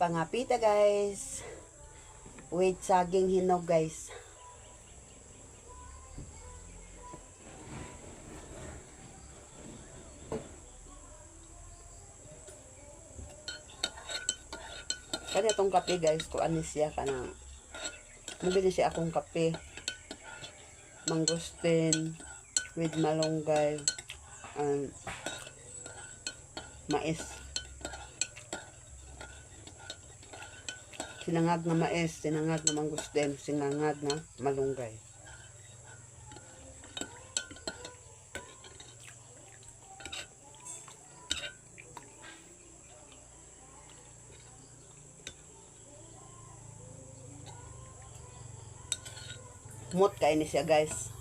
Pangapita guys. With saging hinog guys. Kanya tong kape guys, kung ano siya kanang mabili siya akong kape. Mangustin with malunggay and mais. Sinangag na mais, sinangag na mangustin, sinangag na malunggay. Mut kayo ni siya guys.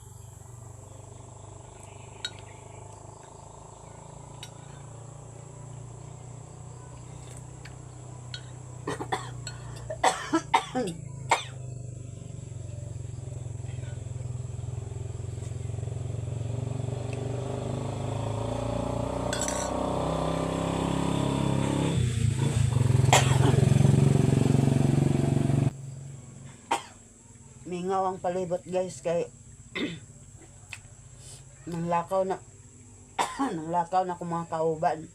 Mingaw ang palibot guys kay nanglakaw na nanglakaw na kung mga kauban.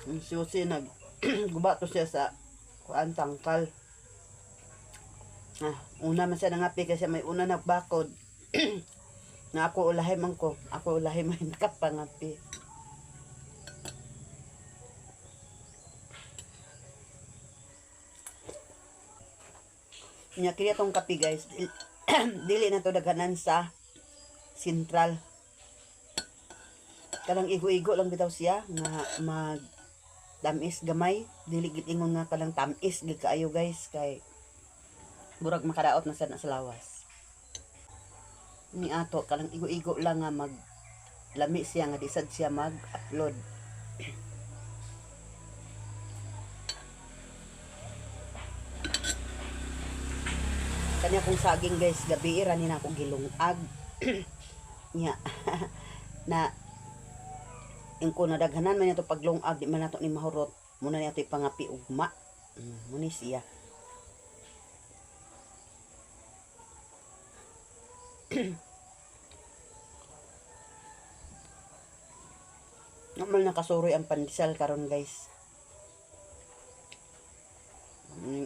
Ang susi guba to siya sa kuan tangkal. Una man siya nangapi kasi may una nagbakod. Na ako ulahi man ko. Ako ulahi man kapangapi. Nya kaya tong kape guys. Dili na to daghanan sa sentral. Kanang igo-igo lang bitaw siya nga mag tamis gamay. Dili gid ingon nga kanang tamis gid kaayo guys kay burag makadaot na sa lawas. Ni ato kanang igo-igo lang nga mag lami siya nga disad siya mag-upload. Kanya kong saging guys, gabi irani na akong gilungag. Nya na ingko na daghanan man ito paglungag di man nato ni mahurot. Muna niya ito ipangapi ugma. Muna siya. Naman nakasuroy ang pandesal karon guys.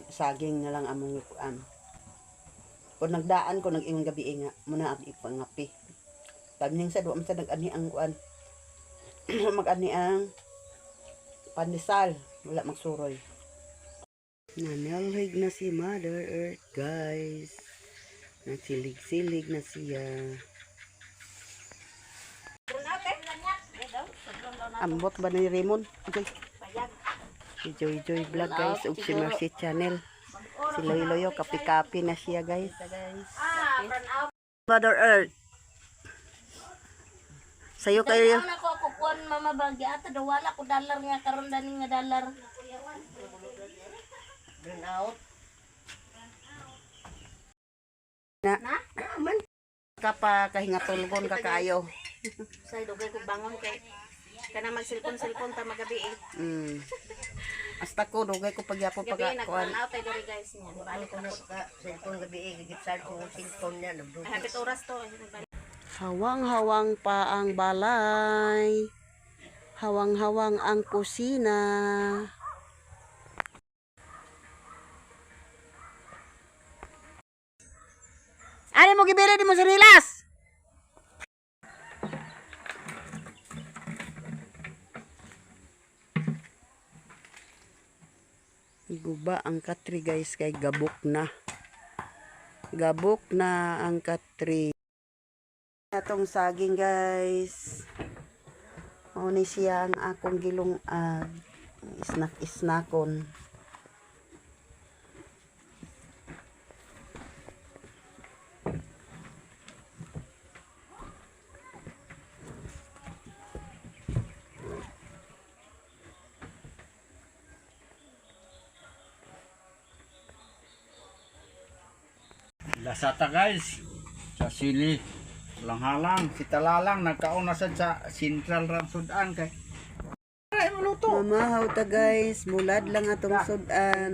Saging na lang among ikuan. Kung nagdaan ko nag-ingon gabi nga muna ang ipangapi. Taning sa duwa sa nag-ani ang kuan. Mag-ani ang pandesal, wala magsuroy. Nanalhig na si Mother Earth, guys. Nagsilig-silig na siya. Ambot ba ni Raymond? Okay. Si Joy Joy Vlog guys, ug si Mercy Channel. Si Loy-Loyo, kapi-kapi na siya guys. Mother Earth. Sayo kayo. Ano ko ako kuan mama bagi ata do wala ko dollar nga karon dani nga dollar. Burn out. Na man ka pa kahingatulgon ka kaayo. Say dugay ko bangon kay kana mag-cellphone ta magabi eh. Hasta ko dugay ko pagyapon pag kuan. Out ay diri guys niya. Balik ko ka cellphone gabi gigit sa ko cellphone niya nabdo. Hapit oras to. Hawang-hawang pa ang balay. Hawang-hawang ang kusina. Ano mo gibili di mo sarilas? Guba ang katri guys kay gabok na. Gabok na ang katri. Atong saging guys. O ni siya ang akong gilungag. Snack-snackon. Lasata guys sa sili lang-halang si Talalang nagkauna sa Central Ram Sudan kay ay maluto Mamahaw ta guys, mulad lang atong sudan.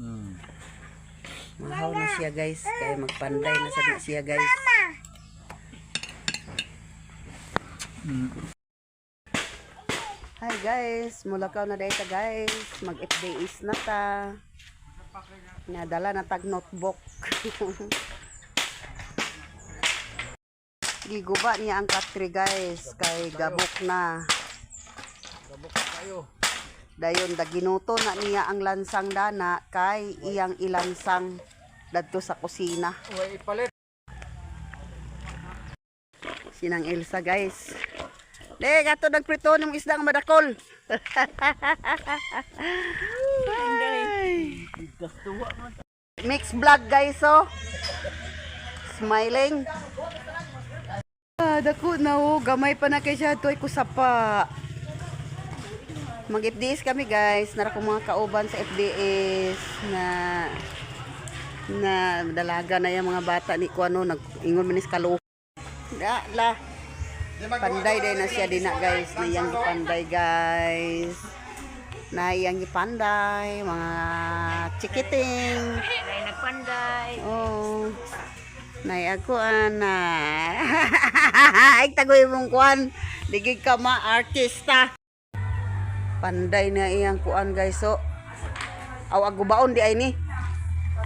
Mm. Mahaw na siya guys, kaya magpanday na sa siya guys. Mm. Hi guys, mulakaw na dahil ta guys. Mag-FDS na ta. Nadala na tag notebook. Giguba niya ang katri guys, kay gabok na. Gabok kayo. Dayon daginuto na niya ang lansang dana kay iyang ilansang dadto sa kusina. Uy, ipalit. Sinang Elsa guys. Le, gato nagprito ng isda ang madakol. Ay. Mix vlog guys oh. Smiling. Dako na oh, gamay pa na kay siya toy kusapa. Mag-FDS kami guys, nara ko mga kauban sa FDS na dalaga na yung mga bata ni kuano nag-ingon manis kalo. La. Panday day na siya dina guys, nayang gipanday guys. Nayang gipanday mga chikiting. Ay, nagpanday. Oh. Nay ako ana. Ay tagoy mong kuan. Digig ka ma-artista. Panday na iyang kuan guys so. Aw agubaon di ay ni.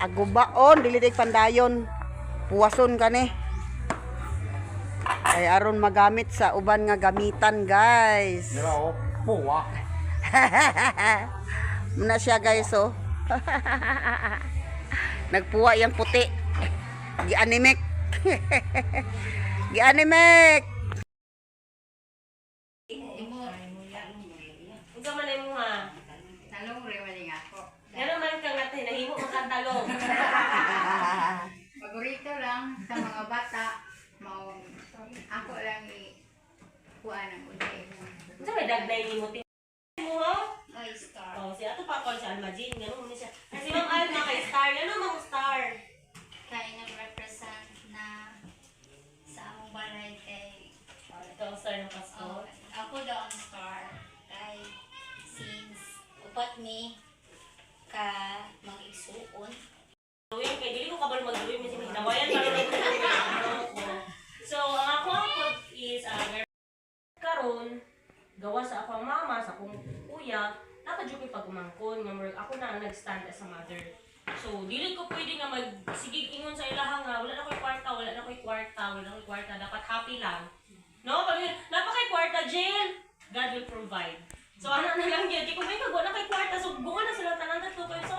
Agubaon dili dig pandayon. Puwason ka ni. Kay aron magamit sa uban nga gamitan guys. Dira puwa. Muna siya guys oh. Nagpuwa yang puti. Gi-animek. Gi-animek. Unsa man mo ha? Talong rin maling ako. Ngano man ka nga nahimo ka kang talong. Paborito lang sa mga bata. Ako lang kuha ng unti. Unsa may dagnay nimo tin mo ha? Oy, star. Oh, si ato pa kon si Almajin, ngano man siya. Kasi Ma'am Alma kay star, ngano mang star. Kaya nag-represent na sa among balay kay Ito ang star ng Pasko. ako daw ang star kay since upat ni ka mga igsuon. Luwin kay dili ko kabalo magluwin kasi hinawayan para lang ko. So, ang ako is karon gawa sa akong mama sa akong kuya, dapat jud ko'y pagumangkon nga murag ako na ang nag-stand as a mother. So, dili ko pwede nga magsigig ingon sa ilaha nga wala na ko'y kwarta, wala na ko'y kwarta, dapat happy lang. No, pag napakay kwarta, Jill, God will provide. So, ano na lang yun, di ko may wala kay kwarta, so bunga na sila tanan tatlo kayo. So,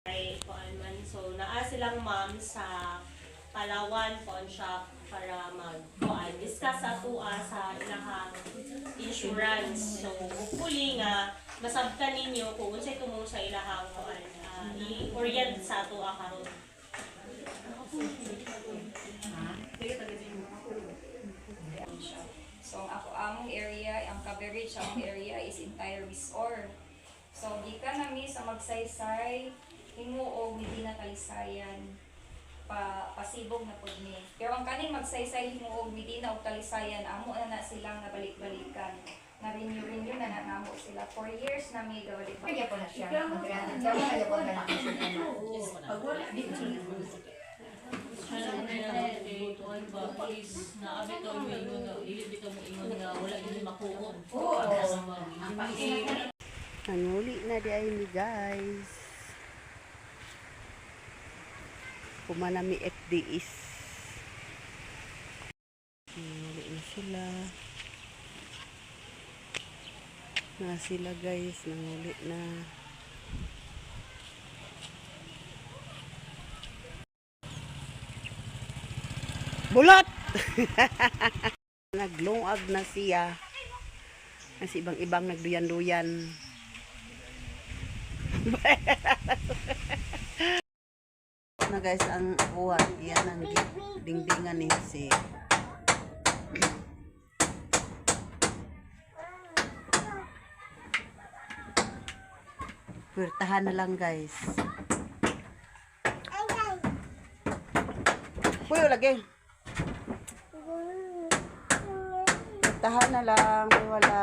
kay kuan man, so naa silang ma'am sa Palawan Pawn Shop para discuss sa tuwa sa ilahang insurance. So, hopefully nga, masabtan ninyo kung unsay tumong sa ilahang i-orient sa tuwa karon. So, ako among area, ang coverage among area is entire Rizor. So, gikan nami sa magsaysay, himuog Medina Talisayan, pasibog na pud ni. Pero ang kaning magsaysay himuog Medina ug Talisayan, amo na silang nabalik-balikan. Na renew na namo sila. 4 years na may gawali pa. Kaya po na siya. Kaya po na Nanguli na di ay ni guys. Pumanami FDS. Nanguli na sila. Na sila guys, nanguli na. Bulat! Naglungag na siya. Kasi ibang-ibang nagduyan-duyan. Na guys, ang kuha, yan ang dingdingan ni si Puwertahan na lang guys. Puyo lagi. Puwertahan na lang, may wala.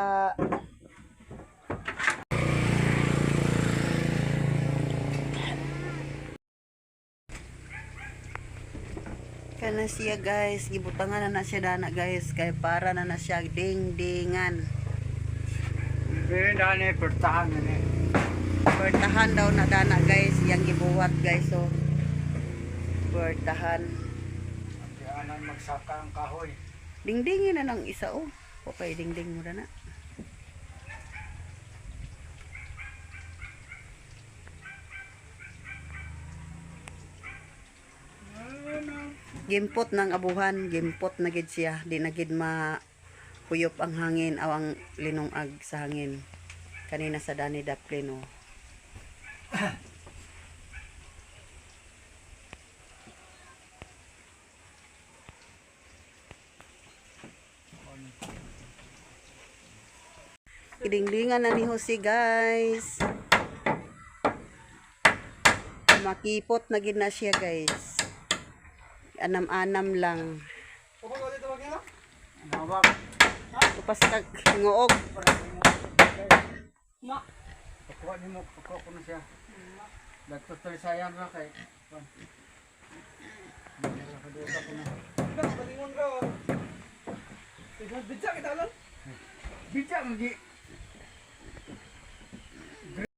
Kana siya guys, gibutangan na siya dana guys, kay para na siya ding-dingan. Pero daan eh, pertahan na eh. Puwertahan daw na dana guys, yang gibuhat guys, so. Puwertahan. Kaya nang magsaka ang kahoy. Dingdingin na ng isa oh. Okay, dingding mo na na. Gimpot ng abuhan, gimpot na gid siya, di na gid makuyop ang hangin aw ang linungag sa hangin. Kanina sa Dani Daplin oh. Kidinglingan na ni Jose guys. Makipot na gid na siya guys. Anam-anam lang. Nawak. Tupas kag ngoog. Pakuha ni mo, pakuha ko na siya. Nagtutoy sayang na kay. Nakaduta ko na. Bitsa kita lang. Bitsa magi.